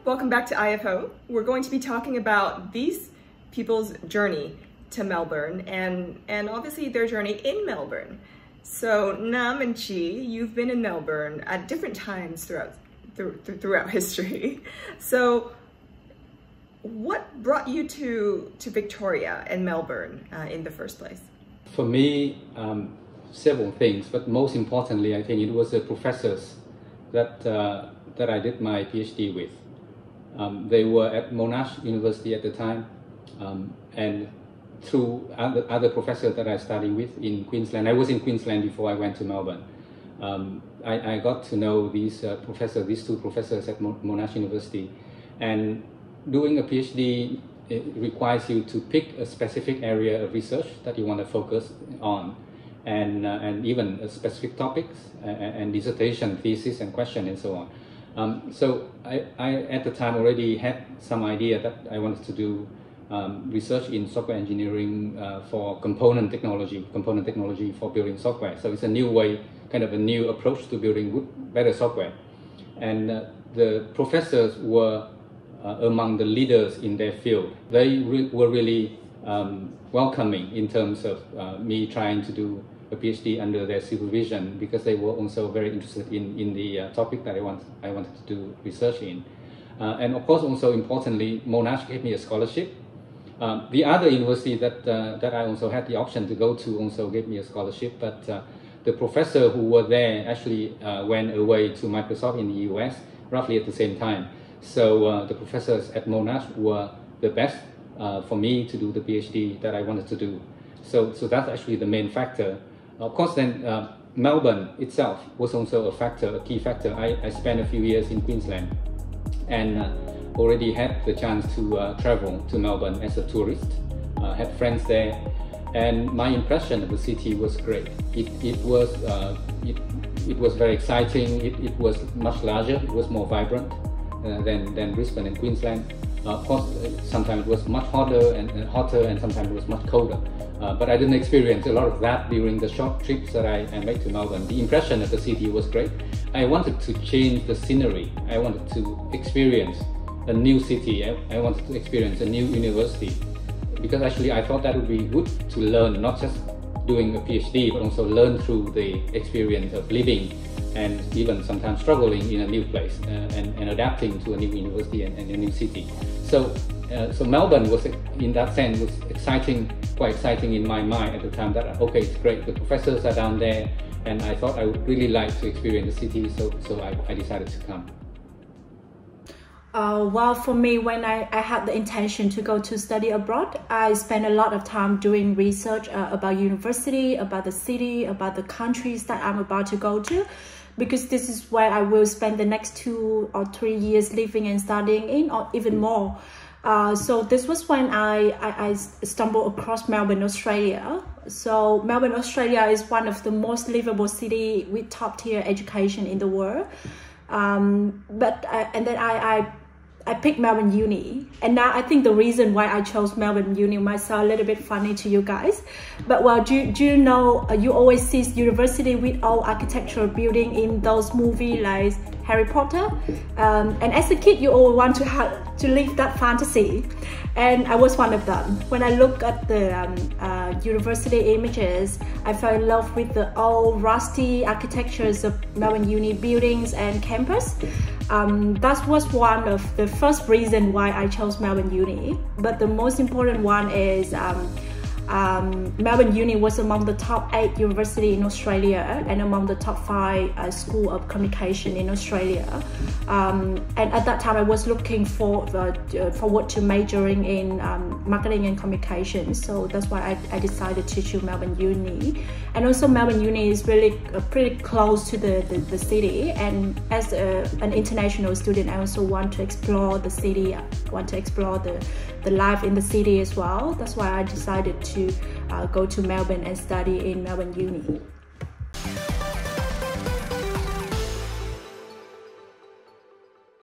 Welcome back to IFO. We're going to be talking about these people's journey to Melbourne and obviously their journey in Melbourne. So Nam and Chi, you've been in Melbourne at different times throughout history. So what brought you to Victoria and Melbourne in the first place? For me, several things, but most importantly, I think it was the professors that I did my PhD with. They were at Monash University at the time, and through other professors that I studied with in Queensland. I was in Queensland before I went to Melbourne. I got to know these two professors at Monash University, and doing a PhD, it requires you to pick a specific area of research that you want to focus on, and even specific topics and dissertation, thesis, and question, and so on. So I at the time already had some idea that I wanted to do research in software engineering for component technology for building software. So it's a new way, kind of a new approach to building better software. And the professors were among the leaders in their field. They were really welcoming in terms of me trying to do a PhD under their supervision, because they were also very interested in the topic that I wanted to do research in. And of course, also importantly, Monash gave me a scholarship. The other university that I also had the option to go to also gave me a scholarship, but the professor who were there actually went away to Microsoft in the US roughly at the same time. So the professors at Monash were the best for me to do the PhD that I wanted to do. So that's actually the main factor. Of course, then Melbourne itself was also a key factor. I spent a few years in Queensland and already had the chance to travel to Melbourne as a tourist, had friends there, and my impression of the city was great. It was very exciting. It was much larger. It was more vibrant than Brisbane and Queensland. Of course, sometimes it was much hotter, and sometimes it was much colder. But I didn't experience a lot of that during the short trips that I made to Melbourne. The impression of the city was great. I wanted to change the scenery. I wanted to experience a new city. I wanted to experience a new university, because actually I thought that would be good to learn, not just doing a PhD, but also learn through the experience of living and even sometimes struggling in a new place and adapting to a new university and a new city. So Melbourne was, in that sense, was quite exciting in my mind at the time. That okay, it's great. The professors are down there, and I thought I would really like to experience the city. So I decided to come. Well, for me, when I had the intention to go to study abroad, I spent a lot of time doing research about university, about the city, about the countries that I'm about to go to, because this is where I will spend the next 2 or 3 years living and studying in, or even more. So this was when I stumbled across Melbourne, Australia. So Melbourne, Australia is one of the most livable cities with top-tier education in the world. And then I picked Melbourne Uni, and now I think the reason why I chose Melbourne Uni might sound a little bit funny to you guys, but well, do you know you always see university with old architectural building in those movies like Harry Potter, and as a kid you always want to live that fantasy, and I was one of them. When I look at the university images, I fell in love with the old rusty architectures of Melbourne Uni buildings and campus. That was one of the first reasons why I chose Melbourne Uni, but the most important one is Melbourne Uni was among the top 8 universities in Australia and among the top 5 school of communication in Australia. And at that time I was looking forward to majoring in marketing and communication, so that's why I decided to choose Melbourne Uni. And also Melbourne Uni is really pretty close to the city, and as an international student I also want to explore the city, I want to explore the life in the city as well. That's why I decided to go to Melbourne and study in Melbourne Uni.